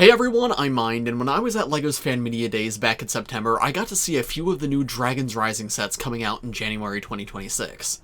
Hey everyone, I'm Mind, and when I was at LEGO's Fan Media Days back in September, I got to see a few of the new Dragons Rising sets coming out in January 2026.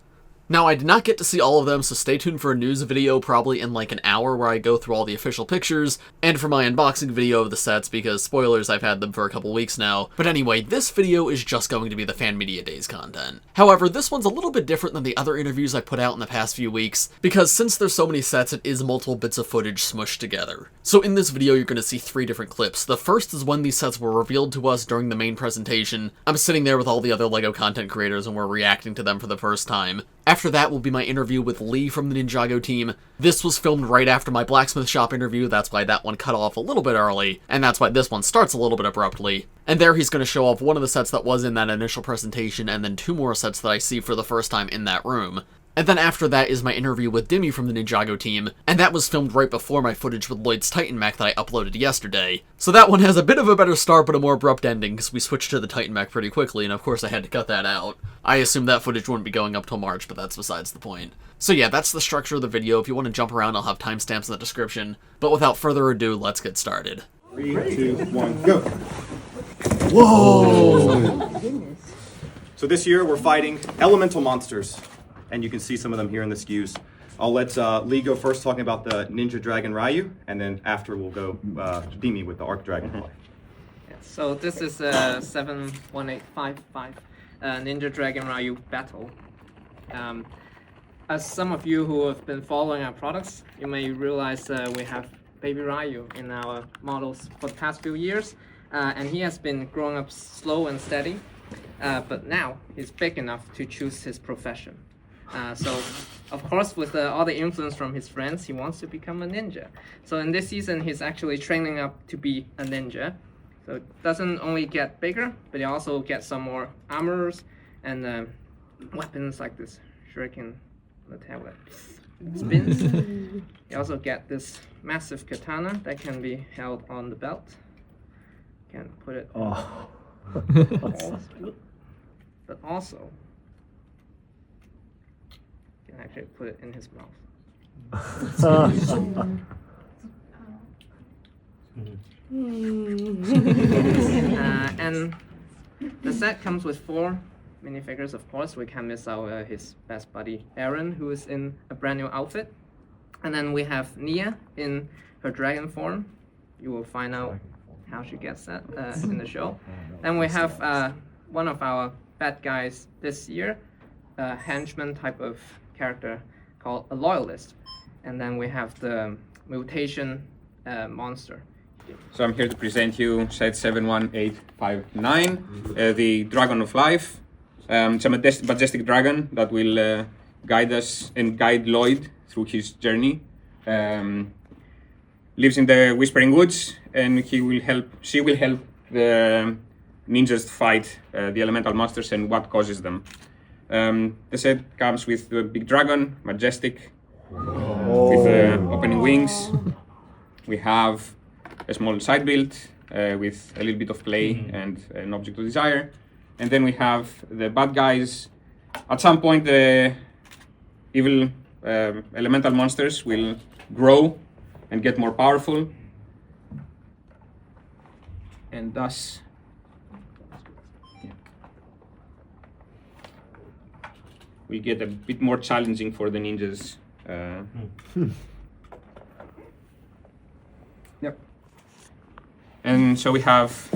Now, I did not get to see all of them, so stay tuned for a news video probably in like an hour where I go through all the official pictures, and for my unboxing video of the sets, because spoilers, I've had them for a couple weeks now. But anyway, this video is just going to be the Fan Media Days content. However, this one's a little bit different than the other interviews I put out in the past few weeks, because since there's so many sets, it is multiple bits of footage smushed together. So in this video, you're going to see 3 different clips. The first is when these sets were revealed to us during the main presentation. I'm sitting there with all the other LEGO content creators and we're reacting to them for the first time. After that will be my interview with Lee from the Ninjago team. This was filmed right after my blacksmith shop interview, that's why that one cut off a little bit early, and that's why this one starts a little bit abruptly. And there he's going to show off one of the sets that was in that initial presentation, and then 2 more sets that I see for the first time in that room. And then after that is my interview with Dimi from the Ninjago team, and that was filmed right before my footage with Lloyd's Titan Mech that I uploaded yesterday. So that one has a bit of a better start but a more abrupt ending, because we switched to the Titan Mech pretty quickly, and of course I had to cut that out. I assumed that footage wouldn't be going up till March, but that's besides the point. So yeah, that's the structure of the video. If you want to jump around, I'll have timestamps in the description. But without further ado, let's get started. 3, 2, 1, go! Whoa! So this year we're fighting elemental monsters, and you can see some of them here in the SKUs. I'll let Lee go first talking about the Ninja Dragon Ryu, and then after we'll go Dimi with the Arc Dragonfly. Yeah, so this is a 71855 Ninja Dragon Ryu battle. As some of you who have been following our products, you may realize we have baby Ryu in our models for the past few years, and he has been growing up slow and steady, but now he's big enough to choose his profession. So, of course, with all the influence from his friends, he wants to become a ninja. So in this season, he's actually training up to be a ninja. So it doesn't only get bigger, but he also gets some more armors and weapons like this shuriken on the tail that spins. You also get this massive katana that can be held on the belt. Can put it but also you can actually put it in his mouth. And the set comes with 4 minifigures, of course. We can't miss out his best buddy Aaron, who is in a brand new outfit. And then we have Nia in her dragon form. You will find out how she gets that in the show. Then we have one of our bad guys this year, a henchman type of character called a loyalist. And then we have the mutation monster. So I'm here to present you set 71859, the Dragon of Life. It's a majestic dragon that will guide us and guide Lloyd through his journey. Lives in the Whispering Woods, and she will help the ninjas fight the elemental monsters and what causes them. The set comes with a big dragon, majestic, with opening wings. We have a small side build with a little bit of play and an object of desire. And then we have the bad guys. At some point, the evil elemental monsters will grow and get more powerful. And thus, will get a bit more challenging for the ninjas. Yep. And so we have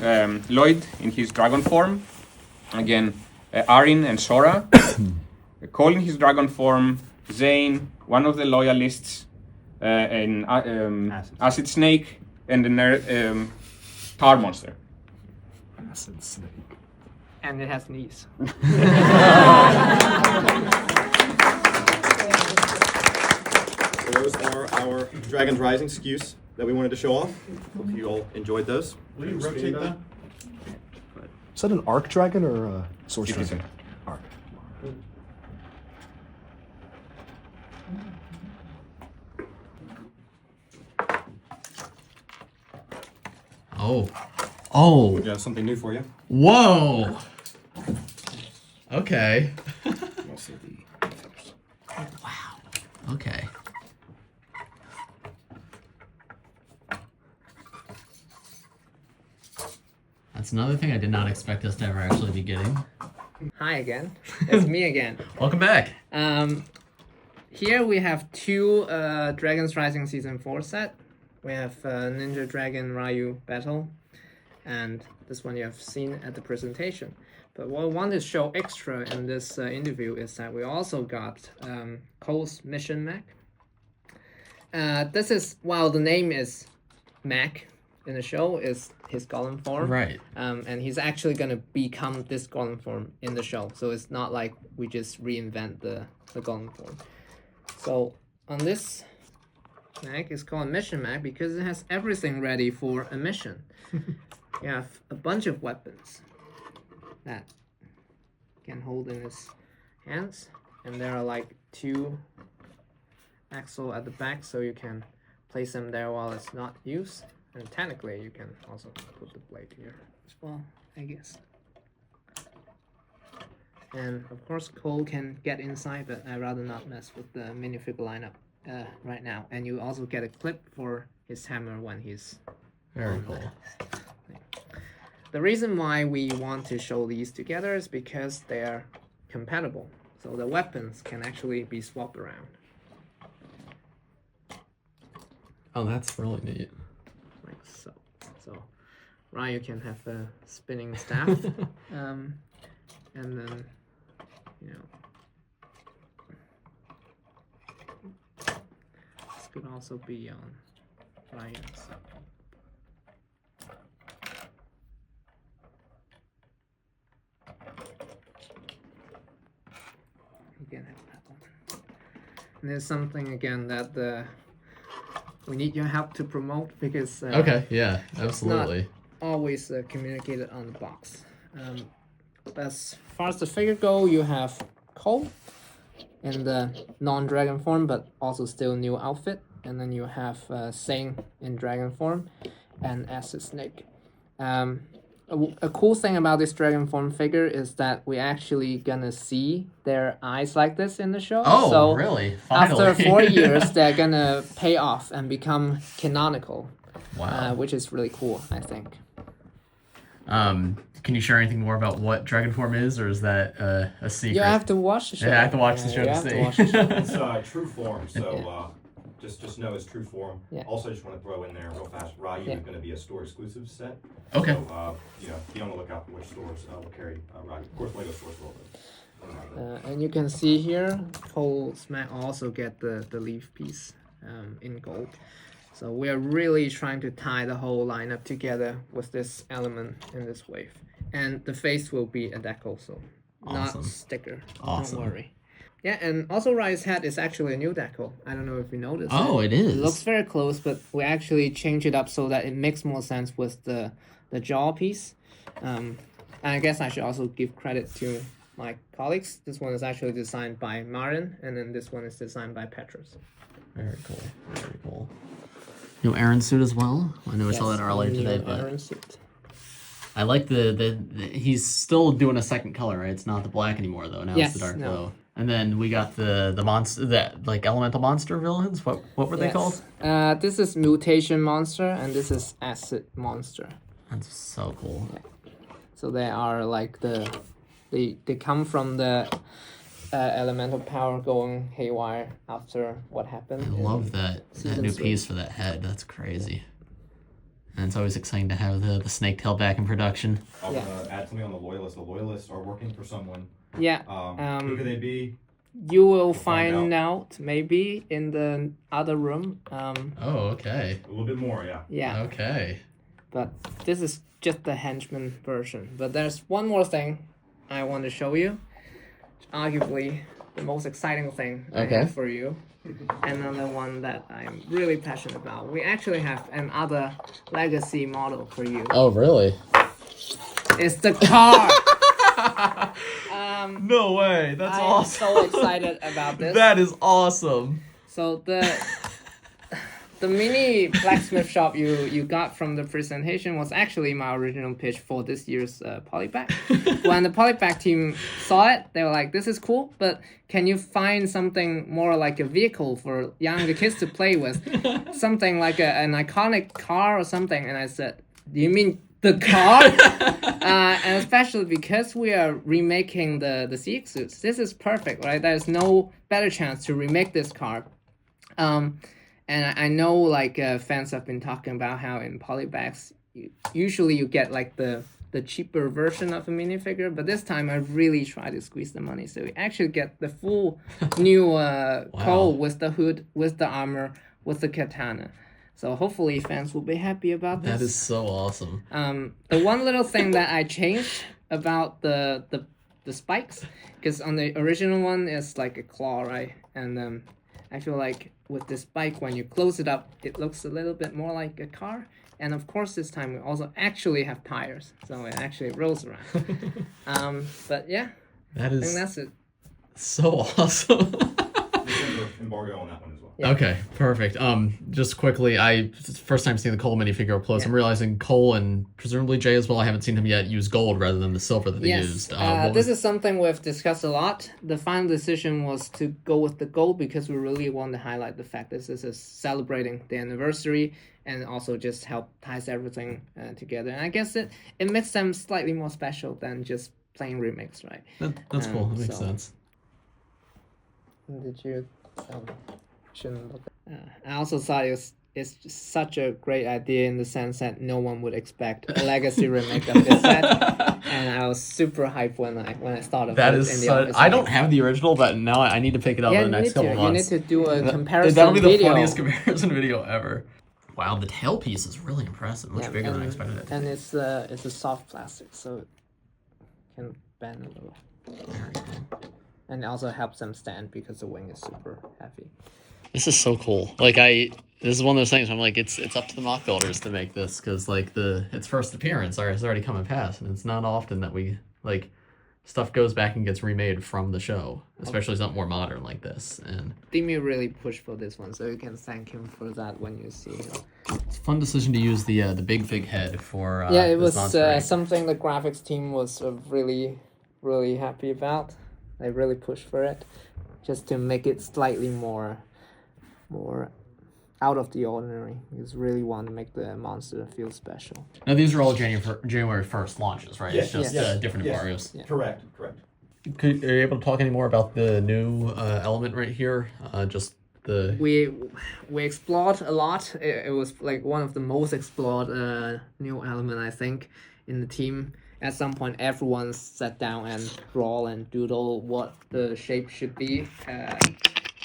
Lloyd in his dragon form. Again, Arin and Sora. Cole in his dragon form. Zane, one of the loyalists, and Acid Snake, and the Tar Monster. Acid Snake. And it has knees. So those are our Dragons Rising SKUs that we wanted to show off. Hope you all enjoyed those. Will you rotate that? Is that an arc dragon or a source dragon? Arc. Oh. We got something new for you. Whoa! Okay. Also the Wow. Okay. That's another thing I did not expect us to ever actually be getting. Hi again. It's me again. Welcome back. Here we have two Dragons Rising Season 4 set. We have Ninja Dragon Ryu Battle, and this one you have seen at the presentation. But what I want to show extra in this interview is that we also got Cole's Mission Mech. This is, while the name is Mech in the show, is his Golem form. Right. And he's actually going to become this Golem form in the show. So it's not like we just reinvent the Golem form. So on this Mech, it's called Mission Mech because it has everything ready for a mission. You have a bunch of weapons that can hold in his hands, and there are like 2 axle at the back, so you can place them there while it's not used. And technically you can also put the blade here as well, I guess. And of course Cole can get inside, but I'd rather not mess with the minifigure lineup right now. And you also get a clip for his hammer when he's Very cool. The reason why we want to show these together is because they're compatible. So the weapons can actually be swapped around. Oh, that's really neat. Like so. So Ryu can have a spinning staff. And then, you know, this could also be on Ryu's. You can have that one. And there's something again that we need your help to promote because Okay, yeah, absolutely. not always communicated on the box. As far as the figure go, you have Cole in the non-dragon form, but also still new outfit. And then you have Sing in dragon form and Acid Snake. A cool thing about this dragon form figure is that we actually gonna see their eyes like this in the show. Oh, so really? Finally. After 4 years, they're gonna pay off and become canonical. Wow. Which is really cool, I think. Can you share anything more about what dragon form is, or is that a secret? You have to watch the show. Yeah, I have to watch the show you to have see. to watch the show. It's true form, so just know it's true form. Yeah. Also, I just want to throw in there real fast, Ryu is going to be a store exclusive set. Okay. So, be on the lookout for which stores will carry Ryu. Of course, LEGO stores will. And you can see here, Cole's Mech also get the leaf piece in gold. So we're really trying to tie the whole lineup together with this element in this wave. And the face will be a decal, so Awesome. not sticker. Awesome. Don't worry. Yeah, and also Ryu's head is actually a new decal. I don't know if you noticed. Oh, it is. It looks very close, but we actually changed it up so that it makes more sense with the jaw piece. And I guess I should also give credit to my colleagues. This one is actually designed by Marin, and then this one is designed by Petrus. Very cool. Very cool. New Aaron suit as well. I know we saw that earlier today, but Aaron suit. I like the he's still doing a second color, right? It's not the black anymore though. Now it's the dark blue. And then we got the monster, that like elemental monster villains. What were they called? This is Mutation Monster, and this is Acid Monster. That's so cool. Yeah. So they are like they come from the elemental power going haywire after what happened. I love that new piece for that head. That's crazy. And it's always exciting to have the snake tail back in production. I want to add something on the Loyalists. The Loyalists are working for someone. Yeah. Who could they be? You will find out maybe in the other room. Oh, okay. A little bit more, yeah. Yeah. Okay. But this is just the henchman version. But there's one more thing I want to show you. Arguably the most exciting thing I have for you. Another one that I'm really passionate about. We actually have another legacy model for you. Oh, really? It's the car. No way. That's awesome. I'm so excited about this. That is awesome. So the mini blacksmith shop you got from the presentation was actually my original pitch for this year's Polypack. When the Polypack team saw it, they were like, this is cool, but can you find something more like a vehicle for younger kids to play with? Something like an iconic car or something. And I said, do you mean the car, and especially because we are remaking the CX suits. This is perfect, right? There's no better chance to remake this car. And I know like fans have been talking about how in polybags usually you get like the cheaper version of a minifigure, but this time I really tried to squeeze the money, so we actually get the full new Cole with the hood, with the armor, with the katana. So hopefully fans will be happy about this. That is so awesome. The one little thing that I changed about the spikes, because on the original one it's like a claw, right? And I feel like with this spike, when you close it up, it looks a little bit more like a car. And of course, this time we also actually have tires, so it actually rolls around. But yeah, I think that's it. So awesome. Embargo on that one as well. Yeah. Okay, perfect. Just quickly, first time seeing the Cole minifigure up close. Yeah. I'm realizing Cole and presumably Jay as well. I haven't seen him yet use gold rather than the silver that they used. This is something we've discussed a lot. The final decision was to go with the gold because we really want to highlight the fact that this is celebrating the anniversary and also just help ties everything together. And I guess it makes them slightly more special than just plain remakes, right? That's cool. That makes so- sense. Did you? Shouldn't look. I also thought it's just such a great idea in the sense that no one would expect a legacy remake of this set, and I was super hyped when I thought of That it is in the so, office. I don't have the original, but now I need to pick it up in the next couple months. You need to do a comparison That'll be the video. funniest comparison video ever. Wow, the tailpiece is really impressive. Much bigger than I expected it. And it's a soft plastic, so it can bend a little. Very cool. And it also helps them stand because the wing is super heavy. This is so cool. Like this is one of those things where I'm like, it's up to the mock builders to make this because like its first appearance has already come and passed, and it's not often that we like stuff goes back and gets remade from the show, especially something more modern like this. And Dimi really pushed for this one, so you can thank him for that when you see him. it's a fun decision to use the big head for. It this was monster. something the graphics team was really happy about. They really pushed for it, just to make it slightly more out of the ordinary. Because really want to make the monster feel special. Now these are all January 1st launches, right? Yes, It's just different embargoes. Yeah. Correct. Are you able to talk any more about the new element right here? Just the We explored a lot. It was like one of the most explored new element I think in the team. At some point, everyone sat down and draw and doodle what the shape should be.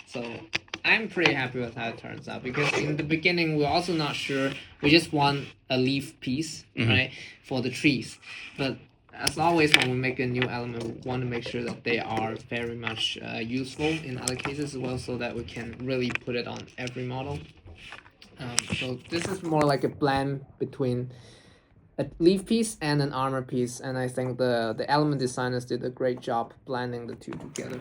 So I'm pretty happy with how it turns out because in the beginning we're also not sure. We just want a leaf piece, right, for the trees. But as always, when we make a new element, we want to make sure that they are very much useful in other cases as well, so that we can really put it on every model. So this is more like a blend between a leaf piece and an armor piece, and I think the element designers did a great job blending the two together.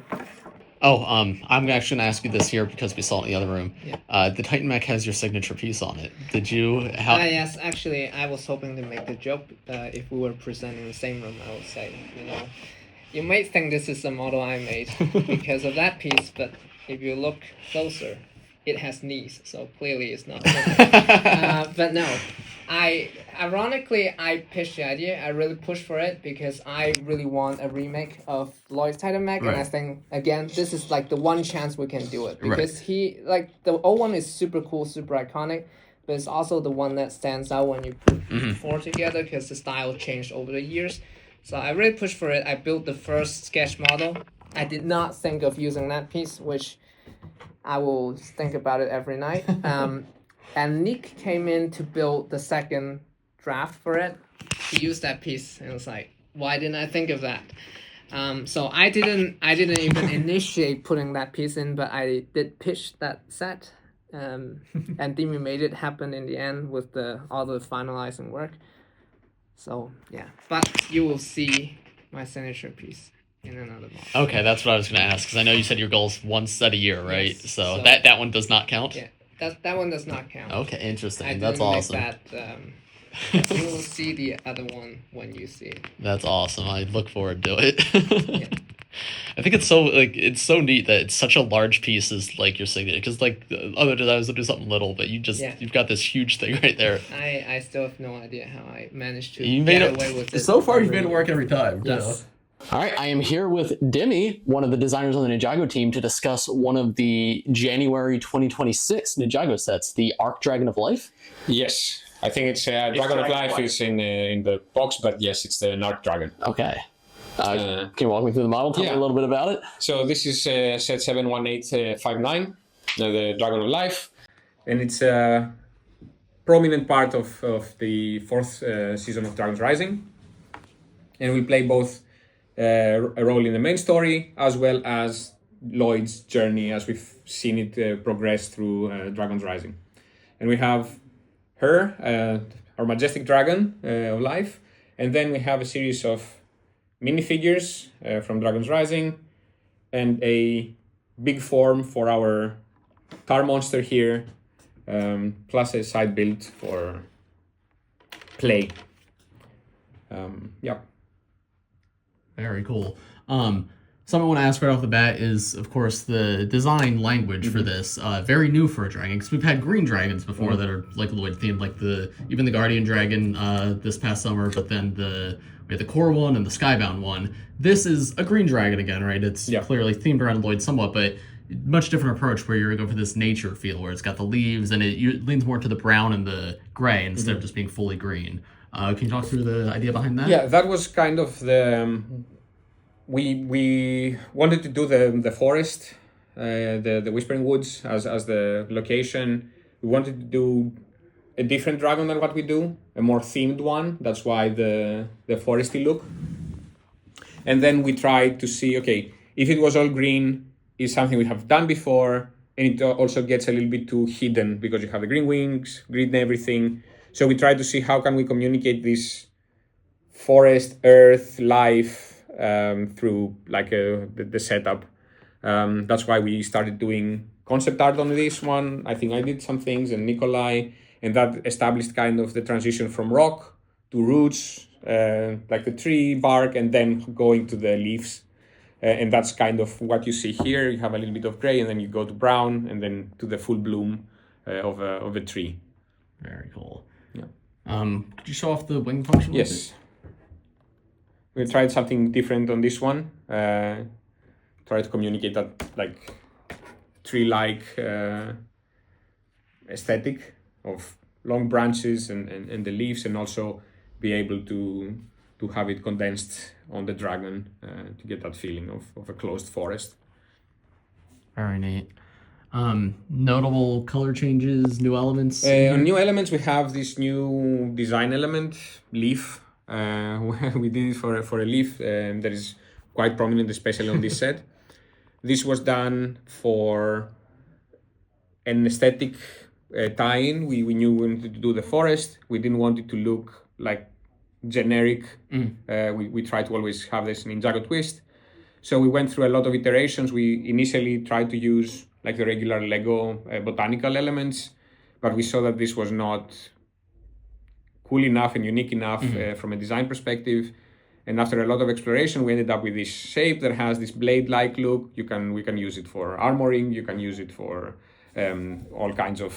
Oh, I'm actually gonna ask you this here because we saw it in the other room. Yeah. The Titan Mech has your signature piece on it. Did you? Yes, actually, I was hoping to make the joke. If we were presenting the same room, I would say, you might think this is the model I made because of that piece, but if you look closer, it has knees, so clearly it's not. But no, I pitched the idea. I really pushed for it because I really want a remake of Lloyd's Titan Mech, and I think again this is like the one chance we can do it because the old one is super cool, super iconic, but it's also the one that stands out when you put four together because the style changed over the years. So I really pushed for it. I built the first sketch model. I did not think of using that piece, which I will think about it every night. And Nick came in to build the second draft for it. He used that piece, and it was like, why didn't I think of that? So I didn't even initiate putting that piece in, but I did pitch that set. And Dimi made it happen in the end with all the finalizing work. So yeah, but you will see my signature piece in another model. Okay, that's what I was gonna ask because I know you said your goal's one set a year, right? Yes, So so that one does not count. Yeah, that one does not count. Okay, interesting. I That's didn't awesome. make that. You will see the other one when you see it. That's awesome. I look forward to it. Yeah. I think it's so neat that it's such a large piece as like you're saying it, because like the other designs will do something little, but you've got this huge thing right there. I still have no idea how I managed to You made get it away with it. so far. You've made it work every time. Yes. All right, I am here with Demi, one of the designers on the Ninjago team, to discuss one of the January 2026 Ninjago sets, the Arc Dragon of Life. Yes, I think it's Dragon of Life is in the box, but yes, it's the Arc Dragon. Okay. Can you walk me through the model? Tell me a little bit about it. So this is set 71859, the Dragon of Life, and it's a prominent part of the fourth season of Dragons Rising, and we play both a role in the main story as well as Lloyd's journey as we've seen it progress through Dragons Rising. And we have her, our majestic dragon of life, and then we have a series of minifigures from Dragons Rising and a big form for our car monster here, plus a side build for play. Yeah. Very cool. Something I want to ask right off the bat is, of course, the design language for this. Very new for a dragon, because we've had green dragons before that are like Lloyd themed, like even the Guardian Dragon this past summer, but then we had the core one and the Skybound one. This is a green dragon again, right? It's clearly themed around Lloyd somewhat, but much different approach where you're going for this nature feel, where it's got the leaves and it leans more to the brown and the gray instead of just being fully green. Can you talk through the idea behind that? Yeah, that was kind of the... We wanted to do the forest, the Whispering Woods as the location. We wanted to do a different dragon than what we do, a more themed one. That's why the foresty look. And then we tried to see, okay, if it was all green, is something we have done before, and it also gets a little bit too hidden because you have the green wings, green everything. So we tried to see how can we communicate this forest, earth, life through like the setup. That's why we started doing concept art on this one. I think I did some things, and Nikolai, and that established kind of the transition from rock to roots, like the tree bark, and then going to the leaves. And that's kind of what you see here. You have a little bit of gray, and then you go to brown, and then to the full bloom of a tree. Very cool. Yeah. Could you show off the wing function? Yes. We tried something different on this one. Try to communicate that like tree-like aesthetic of long branches and the leaves, and also be able to have it condensed on the dragon to get that feeling of a closed forest. Very neat. Notable color changes, new elements? On new elements, we have this new design element, leaf. We did it for a leaf that is quite prominent, especially on this set. This was done for an aesthetic tie-in. We knew we wanted to do the forest. We didn't want it to look like generic. We try to always have this Ninjago twist. So we went through a lot of iterations. We initially tried to use like the regular Lego botanical elements, but we saw that this was not cool enough and unique enough from a design perspective. And after a lot of exploration, we ended up with this shape that has this blade-like look. We can use it for armoring. You can use it for all kinds of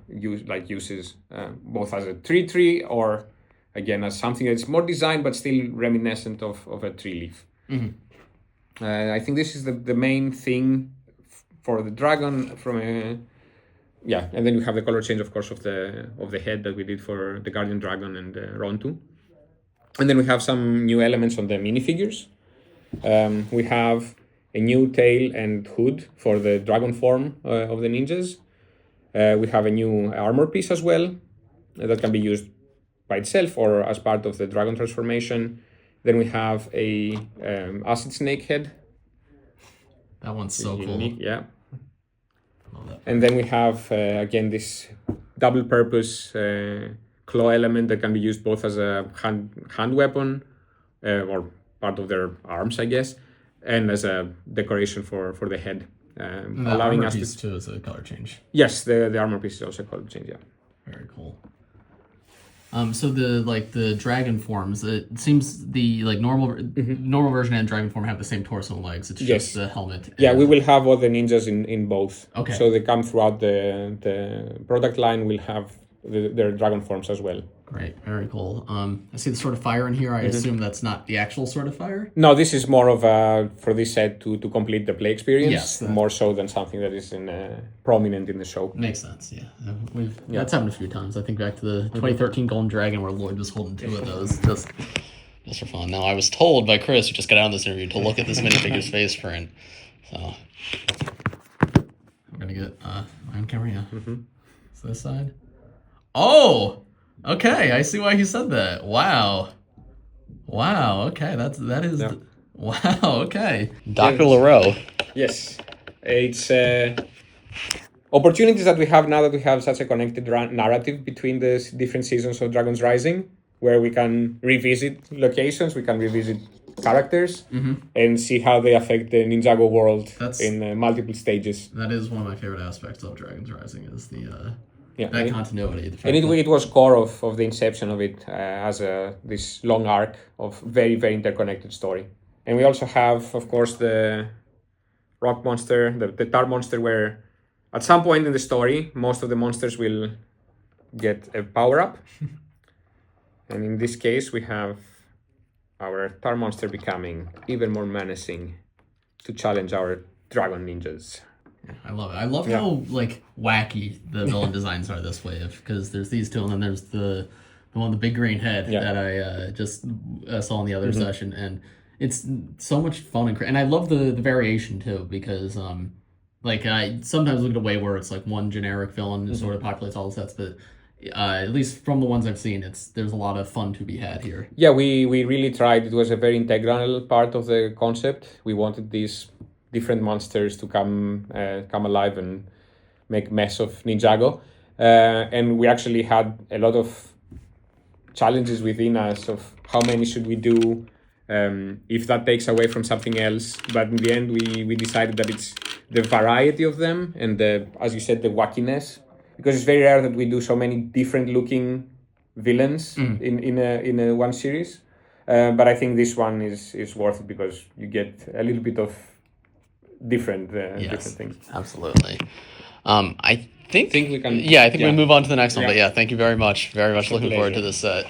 uses, both as a tree or again as something that's more designed but still reminiscent of a tree leaf. I think this is the main thing for the dragon from a... Yeah, and then we have the color change, of course, of the head that we did for the Guardian Dragon and Rontu. And then we have some new elements on the minifigures. We have a new tail and hood for the dragon form of the ninjas. We have a new armor piece as well that can be used by itself or as part of the dragon transformation. Then we have a acid snake head. That one's so unique, cool. Yeah. And then we have, again, this double-purpose claw element that can be used both as a hand weapon or part of their arms, I guess, and as a decoration for the head, allowing us piece too is a color change. Yes, the armor piece is also a color change. Yeah. Very cool. So the dragon forms, it seems the normal version and dragon form have the same torso and legs. It's just the helmet. Yeah, we will have all the ninjas in both. Okay. So they come throughout the product line. Will have their dragon forms as well. Great, very cool. I see the sword of fire in here. I assume that's not the actual sword of fire? No, this is more of a, for this set to complete the play experience, Yes, more so than something that is prominent in the show. Makes sense, yeah. That's happened a few times. I think back to the 2013 Golem Dragon where Lloyd was holding 2 of those. Just for fun. Now, I was told by Chris, who just got out of this interview, to look at this minifigure's face print. So, I'm going to get my own camera, yeah. So this side. Oh! Okay, I see why he said that. Wow. Wow, okay, that is... Yeah. Wow, okay. Dr. Leroux. Yes. It's opportunities that we have now that we have such a connected narrative between the different seasons of Dragons Rising, where we can revisit locations, we can revisit characters, and see how they affect the Ninjago world in multiple stages. That is one of my favorite aspects of Dragons Rising, is that continuity. And it was core of the inception of it as this long arc of very, very interconnected story. And we also have, of course, the rock monster, the tar monster, where at some point in the story, most of the monsters will get a power-up. And in this case, we have our tar monster becoming even more menacing to challenge our dragon ninjas. I love it. I love how wacky the villain designs are this wave, because there's these 2, and then there's the one with the big green head that I just saw in the other session, and it's so much fun and I love the variation too, because I sometimes look at a way where it's like one generic villain that sort of populates all the sets, but at least from the ones I've seen, there's a lot of fun to be had here. Yeah, we really tried. It was a very integral part of the concept. We wanted these different monsters to come alive and make mess of Ninjago. And we actually had a lot of challenges within us of how many should we do, if that takes away from something else. But in the end, we decided that it's the variety of them and as you said, the wackiness, because it's very rare that we do so many different looking villains in a one series. But I think this one is worth it because you get a little bit of different things. Absolutely. I think we can. Yeah, I think we move on to the next one. But yeah, thank you very much. Very much looking forward to this set.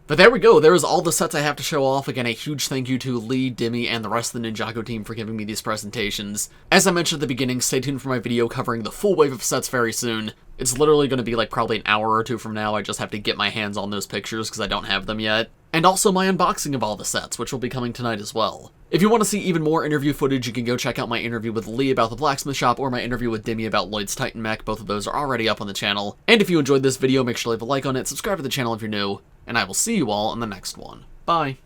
But there we go. There's all the sets I have to show off. Again, a huge thank you to Lee, Dimmy, and the rest of the Ninjago team for giving me these presentations. As I mentioned at the beginning, stay tuned for my video covering the full wave of sets very soon. It's literally going to be probably an hour or 2 from now. I just have to get my hands on those pictures because I don't have them yet. And also my unboxing of all the sets, which will be coming tonight as well. If you want to see even more interview footage, you can go check out my interview with Lee about the blacksmith shop or my interview with Dimmy about Lloyd's Titan Mech. Both of those are already up on the channel. And if you enjoyed this video, make sure to leave a like on it, subscribe to the channel if you're new, and I will see you all in the next one. Bye!